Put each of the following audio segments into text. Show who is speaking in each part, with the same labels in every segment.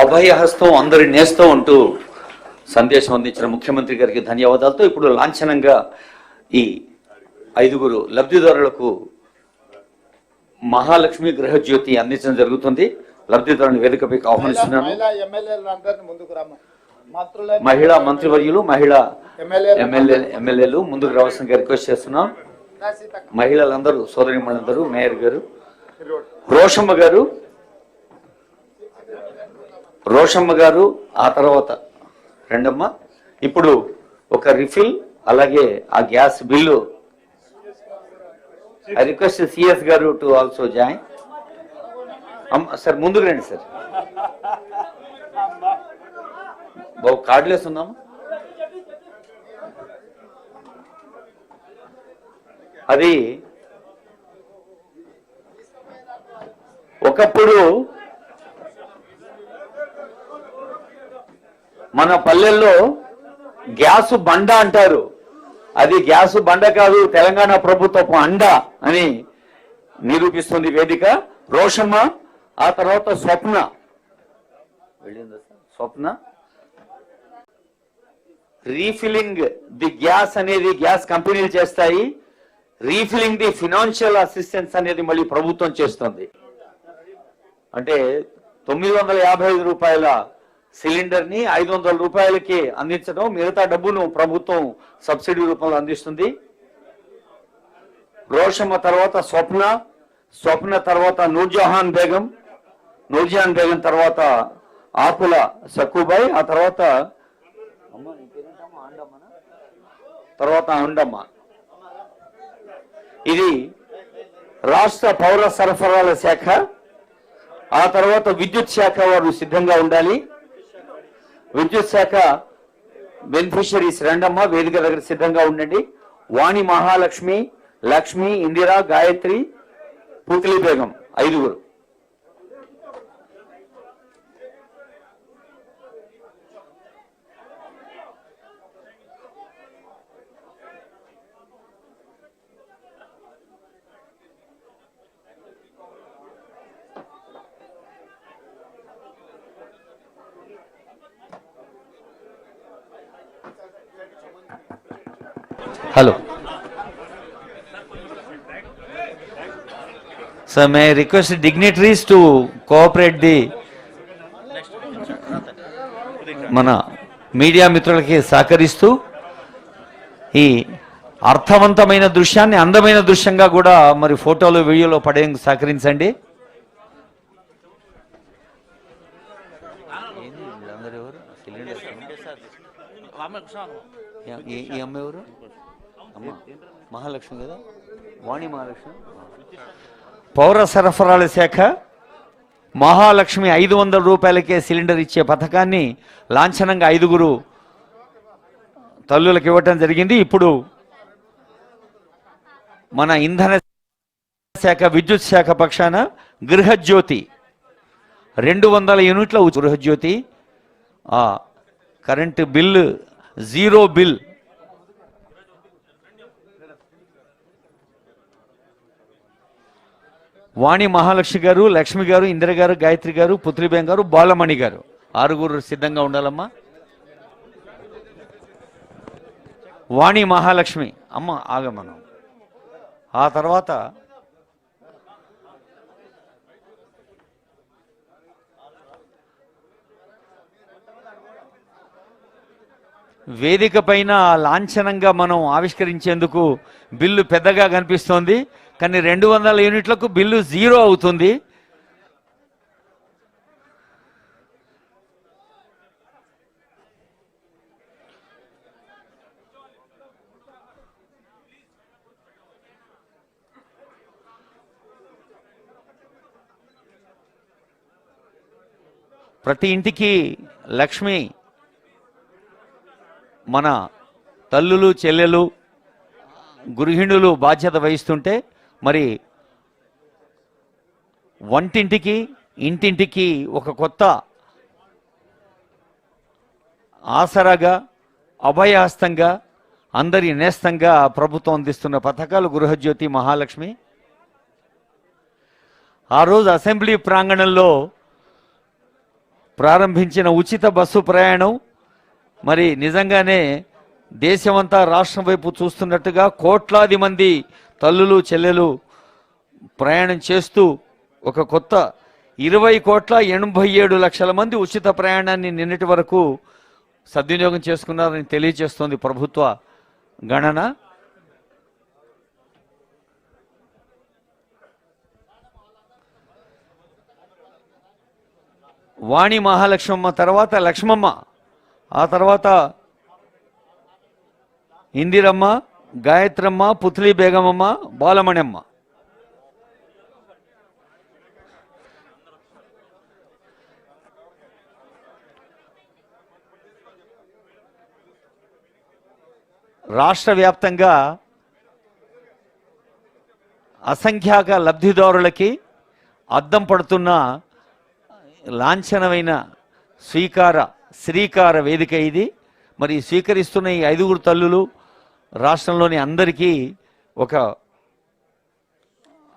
Speaker 1: అభయహస్తం అందరి నేస్తం అంటూ సందేశం అందించిన ముఖ్యమంత్రి గారికి ధన్యవాదాలతో ఇప్పుడు లాంఛనంగా ఈ 5 లబ్ధిదారులకు మహాలక్ష్మి గృహజ్యోతి అందించడం జరుగుతుంది. లబ్ధిదారుని వేదికపైకి ఆహ్వానిస్తున్నాను. మహిళా మంత్రివర్యులు, మహిళా ఎమ్మెల్యేలు ముందుకు రావాల్సిందిగా రిక్వెస్ట్ చేస్తున్నాం. మహిళలందరూ, సోదరిమణులందరూ, మేయర్ గారు, రోషమ్మ గారు, ఆ తర్వాత రెండమ్మ. ఇప్పుడు ఒక రిఫిల్, అలాగే ఆ gas bill. I request CS గారు టు ఆల్సో జాయిన్. సార్ ముందుకు రండి సార్. బాబు కార్డులు వేస్తున్నాము. అది ఒకప్పుడు మన పల్లెల్లో గ్యాసు బండ అంటారు. అది గ్యాసు బండ కాదు, తెలంగాణ ప్రభుత్వపు అండ అని నిరూపిస్తుంది వేదిక. రోషమ్మ, ఆ తర్వాత స్వప్న. రీఫిలింగ్ ది గ్యాస్ అనేది గ్యాస్ కంపెనీలు చేస్తాయి. రీఫిలింగ్ ది ఫినాన్షియల్ అసిస్టెన్స్ అనేది మళ్ళీ ప్రభుత్వం చేస్తుంది. అంటే 955 రూపాయల సిలిండర్ ని 500 రూపాయలకి అందించడం, మిగతా డబ్బును ప్రభుత్వం సబ్సిడీ రూపంలో అందిస్తుంది. రోషమ్మ తర్వాత స్వప్న తర్వాత నూర్జహాన్ బేగం తర్వాత ఆకుల సక్కుబాయ్, ఆ తర్వాత అండమ్మ. ఇది రాష్ట్ర పౌర సరఫరాల శాఖ, ఆ తర్వాత విద్యుత్ శాఖ వారు సిద్ధంగా ఉండాలి. విద్యుత్ శాఖ బెనిఫిషరీస్ రెండమ్మ వేదిక దగ్గర సిద్ధంగా ఉండండి. వాణి Mahalakshmi, Lakshmi, Indira, Gayatri, పుత్లి Begum 5. Hello. Sir, may I request the dignitaries to cooperate మన మీడియా మిత్రులకి సహకరిస్తూ ఈ అర్థవంతమైన దృశ్యాన్ని అందమైన దృశ్యంగా కూడా మరి ఫోటోలు, వీడియోలో పడేందుకు సహకరించండి. ఈ అమ్మ ఎవరు? అమ్మ మహాలక్ష్మి కదా, వాణి మహాలక్ష్మి. పౌర సరఫరాల శాఖ మహాలక్ష్మి 500 రూపాయలకే సిలిండర్ ఇచ్చే పథకాన్ని లాంఛనంగా 5 తల్లులకు ఇవ్వటం జరిగింది. ఇప్పుడు మన ఇంధన శాఖ, విద్యుత్ శాఖ పక్షాన గృహజ్యోతి 200 యూనిట్ల గృహజ్యోతి, కరెంటు బిల్లు 0 బిల్. వాణి మహాలక్ష్మి గారు, లక్ష్మి గారు, ఇందిర గారు, గాయత్రి గారు, పుత్రిబేన్ గారు, బాలమణి గారు 6 సిద్ధంగా ఉండాలమ్మా. వాణి మహాలక్ష్మి అమ్మ ఆగమనం. ఆ తర్వాత వేదిక పైన లాంఛనంగా మనం ఆవిష్కరించేందుకు బిల్లు పెద్దగా కనిపిస్తోంది, కానీ 200 యూనిట్లకు బిల్లు 0 అవుతుంది. ప్రతి ఇంటికి లక్ష్మి మన తల్లులు, చెల్లెలు, గృహిణులు బాధ్యత వహిస్తుంటే, మరి వంటింటికి, ఇంటింటికి ఒక కొత్త ఆసరాగా, అభయహస్తంగా, అందరి నేస్తంగా ప్రభుత్వం అందిస్తున్న పథకాలు గృహజ్యోతి, మహాలక్ష్మి. ఆ రోజు అసెంబ్లీ ప్రాంగణంలో ప్రారంభించిన ఉచిత బస్సు ప్రయాణం మరి నిజంగానే దేశమంతా రాష్ట్రం వైపు చూస్తున్నట్టుగా కోట్లాది మంది తల్లులు చెల్లెలు ప్రయాణం చేస్తూ ఒక కొత్త 20,87,00,000 మంది ఉచిత ప్రయాణాన్ని నిన్నటి వరకు సద్వినియోగం చేసుకున్నారని తెలియజేస్తోంది ప్రభుత్వ గణన. వాణి మహాలక్ష్మమ్మ తర్వాత లక్ష్మమ్మ, ఆ తర్వాత ఇందిరమ్మ, గాయత్రమ్మ, పుత్లీ బేగమమ్మ, బాలమణమ్మ. రాష్ట్ర వ్యాప్తంగా అసంఖ్యాక లబ్ధిదారులకి అద్దం పడుతున్న లాంఛనమైన శ్రీకార వేదిక ఇది. మరి స్వీకరిస్తున్న ఈ 5గురు తల్లులు రాష్ట్రంలోని అందరికీ ఒక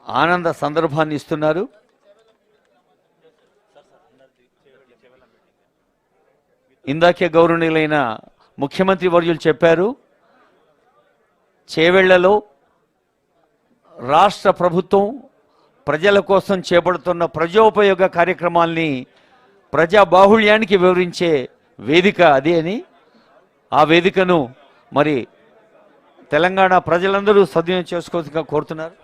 Speaker 1: ఆనంద సందర్భాన్ని ఇస్తున్నారు. ఇందాకే గౌరవనీయులైన ముఖ్యమంత్రి వర్యులు చెప్పారు, చేవెళ్లలో రాష్ట్ర ప్రభుత్వం ప్రజల కోసం చేపడుతున్న ప్రజోపయోగ కార్యక్రమాల్ని ప్రజా బాహుళ్యానికి వివరించే వేదిక అదే అని. ఆ వేదికను మరి తెలంగాణ ప్రజలందరూ సద్వినియోగం చేసుకోవాల్సిందిగా కోరుతున్నారు.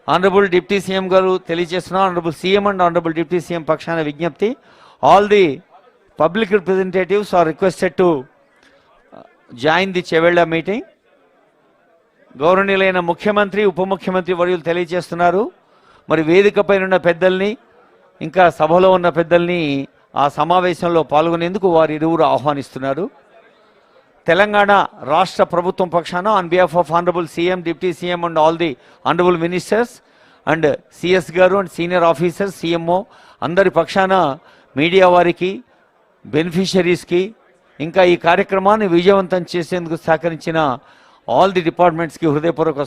Speaker 1: ఆనరబుల్ డిప్యూటీ సీఎం గారు తెలియజేస్తున్నారు. Honourable CM and honourable deputy CM పక్షాన విజ్ఞప్తి, all the public representatives are requested to join the Chevella meeting. గౌరవనీయులైన ముఖ్యమంత్రి ఉప ముఖ్యమంత్రి వర్యులు తెలియజేస్తున్నారు. మరి వేదికపైన ఉన్న పెద్దల్ని ఇంకా సభలో ఉన్న పెద్దల్ని ఆ సమావేశంలో పాల్గొనేందుకు వారి ఇరువురు ఆహ్వానిస్తున్నారు. తెలంగాణ రాష్ట్ర ప్రభుత్వం పక్షాన on behalf of honourable CM, deputy CM and all the honourable ministers and CS గారు అండ్ సీనియర్ ఆఫీసర్స్, సిఎంఓ అందరి పక్షాన మీడియా వారికి, బెనిఫిషరీస్కి, ఇంకా ఈ కార్యక్రమాన్ని విజయవంతం చేసేందుకు సహకరించిన ఆల్ ది డిపార్ట్మెంట్స్కి హృదయపూర్వక